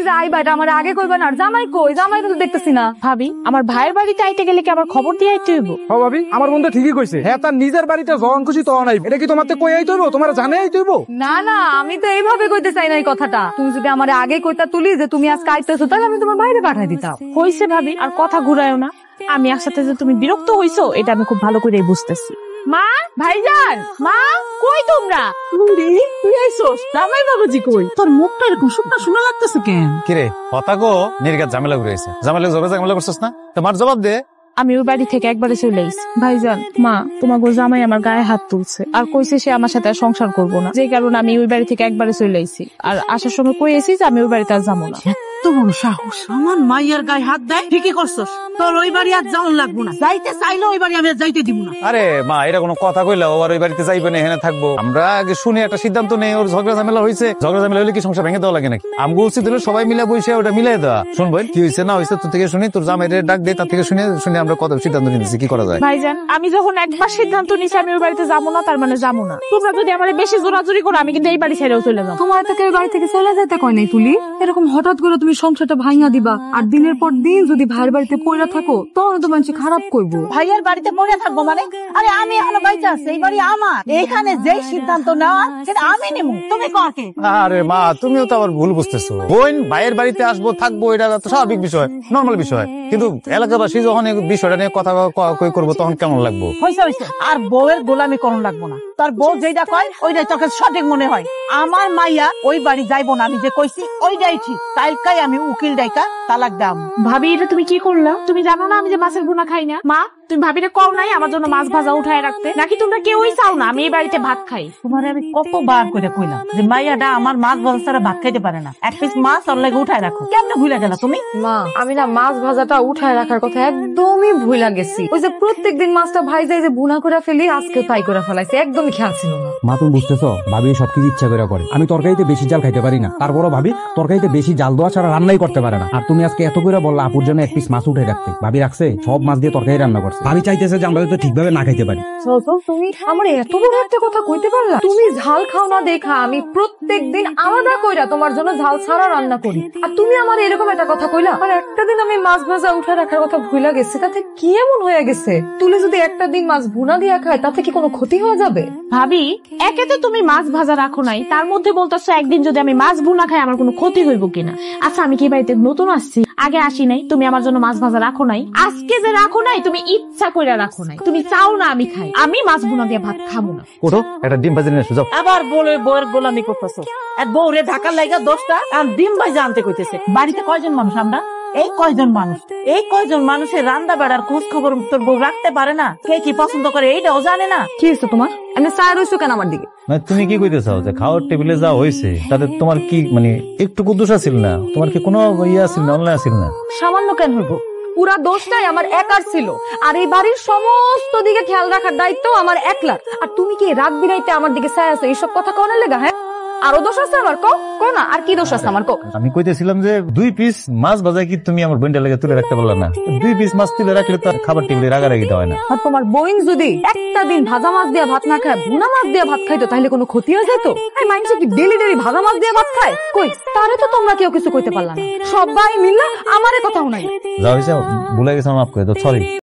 তুমি যে আইবা এটা আমার আগে কইবা না? আর জামাই কই? জামাই তো দেখতেছি না। ভাবি, আমার ভাইয়ের বাড়িতে আইতে গেলে কি আমার খবর দিয়ে আইতে হইব? ও ভাবি, আমার বন্ধু ঠিকই কইছে। হ্যাঁ, তার নিজের বাড়িতে যখন খুশি তখন আইব। এটা কি তোমাতে কই আইতে হইব? তোমার জানে আইতে হইব? না না, আমি তো এইভাবে কইতে চাই না এই কথাটা। তুমি যদি আমার আগে কইতা তুলি যে তুমি আজকে আইতেছো, তাহলে আমি তোমার বাইরে পাঠাই দিতাম। হইছে ভাবি, আর কথা ঘুরায়ও না। আমি একসাথে যে তুমি বিরক্ত হইছো এটা আমি খুব ভালো করেই বুঝতেছি। মা, ভাইজান, মা, কই তোমরা? তুই আইছস? জামাই বাবাজি কই? তোর মুখটা এরকম শুকনা শোনা লাগতেছে কেন? কিরে হতাগো নির্গাত ঝামেলা ঘুরেছে। ঝামেলা করছিস না? তোমার জবাব দে। আমি ওই বাড়ি থেকে একবারে চলে আইছি। ভাইজান, মা, তোমাকে জামাই আমার গায়ে হাত তুলছে আর কইছে সে আমার সাথে আর সংসার করবো না। যে কারণে আমি ওই বাড়ি থেকে একবারে চলে আইছি। আর আসার সময় কই আইছি যে আমি ওই বাড়িতে আর যাবো না। এত বড় সাহস! আমার মাইয়ার গায়ে হাত দেয়? ঠিকই করছস। তোর ওই বাড়ি আর যাওয়ান লাগবো না। যাইতে চাইলে ওই বাড়ি আমি আর যাইতে দিব না। আরে মা, এটা কোনো কথা কইলা? ও আর ওই বাড়িতে যাইবে না, এখানে থাকবো। আমরা আগে শুনে একটা সিদ্ধান্ত নেই। ওর ঝগড়া ঝামেলা হয়েছে, ঝগড়া ঝামেলা হলে কি সংসার ভেঙে দেওয়া লাগে নাকি? আমগো উচিত হলো সবাই মিলে বসে ওটা মিলাই দেওয়া। শুনবো কি হয়েছে না হয়েছে, তোর থেকে শুনি, তোর জামাইরে ডাক দে, তার থেকে শুনে আমরা কত সিদ্ধান্ত নিতেছি কি করা যায়। ভাইজান, আমি যখন একবার সিদ্ধান্ত নিছি আমি ওই বাড়িতে যাবো না, তার মানে যাবো না। তোমরা যদি আমার বেশি জোরাজুরি করো আমি কিন্তু এই বাড়ি ছেড়েও চলে যাবো। তোমার থেকে বাড়ি থেকে চলে যেতে কয় নাই তুলি? এরকম হঠাৎ করে তুমি সংসারটা ভাঙা দিবা আর দিনের পর দিন যদি ভাইয়ের বাড়িতে পড়ে থাকো তখন তো মানুষ খারাপ করবো। ভাইয়ার বাড়িতে পড়ে থাকবো মানে? আরে আমি এখনো বাইচা আছি, এই বাড়ি আমার। এখানে যেই সিদ্ধান্ত নেওয়া সেটা আমি নেব, তুমি কাকে? আরে মা, তুমিও তো আবার ভুল বুঝতেছো। বোন ভাইয়ের বাড়িতে আসবো থাকবো এটা তো স্বাভাবিক বিষয়, নর্মাল বিষয়। কিন্তু এলাকাবাসী যখন এই বিষয়টা নিয়ে কথা কই করবো তখন কেমন লাগবো? হয়েছে আর বউয়ের গোলামি করণ লাগবো না। তোর বউ যেটা কয় ওইটাই তোকে সঠিক মনে হয়। আমার মাইয়া ওই বাড়ি যাইবো না, আমি যে কইছি ওইটাই ঠিক। তাইকাই আমি উকিল ডাইকা তালাক দাম। ভাবি, এটা তুমি কি করলা? তুমি জানো না আমি যে মাছের ভুনা খাই না? মা, তুমি ভাবিরে কও নাই আমার জন্য মাছ ভাজা উঠায় রাখতে? নাকি তোমরা কেউই চাও না আমি এই বাড়িতে ভাত খাই? তোমার আমি কতবার করে কইলাম যে মাইয়াটা আমার মাছ ভাজা ছাড়া ভাত খাইতে পারে না। এক পিস মাছ ওর লাগে উঠায় রাখো, কেমনে ভুলে গেলা তুমি? মা, আমি না মাছ ভাজাটা উঠায় রাখার কথা একদমই ভুলা গেছি। ওই যে প্রত্যেকদিন মাছটা ভাইজাই যে ভুনা করে ফেলি, আজকে তাই করে ফেলাইছি, একদমই খেয়াল ছিল না। মা, তুমি বুঝতেছো ভাবি সবকিছু ইচ্ছা করে করে। আমি তরকারিতে বেশি জাল খাইতে পারি না, তারপরও ভাবি তরকারিতে বেশি জাল দেওয়া ছাড়া রান্নাই করতে পারে না। আর তুমি আজকে এত করে বললা আপুর জন্য এক পিস মাছ উঠে রাখতে, ভাবি রাখছে সব মাছ দিয়ে তরকারি রান্না করছে। ভাবি চাইতেছে যে আমরা তো ঠিকভাবে না খাইতে পারি। তুমি আমার এত বড় একটা কথা কইতে পারলা? তুমি ঝাল খাও না দেখা আমি প্রত্যেকদিন আলাদা কইরা তোমার জন্য ঝাল ছাড়া রান্না করি, আর তুমি আমার এরকম একটা কথা কইলা? আর একটা দিন আমি মাছ ভাজা উঠে রাখার কথা ভুলা গেছি, তাতে কি এমন হয়ে গেছে? তুলে যদি একটা দিন মাছ ভুনা দিয়া খায় তাতে কি কোনো ক্ষতি হয়ে যাবে? ভাবি, একে তো তুমি মাছ ভাজা রাখো নাই, তার মধ্যে বলতেছো একদিন যদি আমি মাছ ভুনা খাই আমার কোনো ক্ষতি হইব কিনা। আচ্ছা, আমি কি বাড়িতে নতুন আসছি, আগে আসি নাই? তুমি আমার জন্য মাছ ভাজা রাখো নাই? আজকে যে রাখো নাই তুমি ইচ্ছা কইরা রাখো নাই। তুমি চাও না আমি খাই, আমি মাছ ভুনা দিয়ে ভাত খাবো না। ওঠো, একটা ডিম ভাজি নিয়ে এসো, যাও। আবার বলে বউয়ের গোলামি করতেছো। এক বউরে ঢাকার লাগা 10টা আর ডিম ভাইজা আনতে কইতেছে। বাড়িতে কয়জন মানুষ আমরা? এই কয়জন মানুষের রান্না বেড়ার খোঁজ খবর তোর বউ রাখতে পারে না? কে কি পছন্দ করে এইটাও জানে না? কি হয়েছে তোমার? এমনি চায় রইছো কেন আমার দিকে? তুমি কি কইতে চাও যে খাওয়ার টেবিলে যা হয়েছে তাতে তোমার কি মানে একটু দোষ আছিল না? তোমার কি কোনো ইয়ে আছিল না, অন্যায় আছিল না? সামান্য কেন হইব? পুরা দোষটাই আমার একার ছিল, আর এই বাড়ির সমস্ত দিকে খেয়াল রাখার দায়িত্ব আমার একলার। আর তুমি কি রাত বিরাইতে আমার দিকে চাই আছো এইসব কথা কওয়ার লেগা? হ্যাঁ, আরো দোষ আছে আমার? কো না, আর কি দোষ আছে আমার? আমি কইতেছিলাম যে 2 পিস মাছ ভাজা কি তুমি আমার বোনটা লাগে তুলে রাখতে পারলা না? 2 পিস মাছ তুলে রাখলে তো খাবার টেবিলে রাগারাগি হয় না। আর তোমার বোন যদি একটা দিন ভাজা মাছ দিয়ে ভাত না খায়, ভুনা মাছ দিয়ে ভাত খাইতো, তাহলে কোনো ক্ষতি হয়ে যেত? এই মানুষ কি ডেলি ভাজা মাছ দিয়ে ভাত খায়? কই, তারে তো তোমরা কেউ কিছু কইতে পারলা না। সবাই মিললা আমারে কথা শোনাই। যা হয়েছে ভুলে গেছে, মাফ করে দাও, সরি।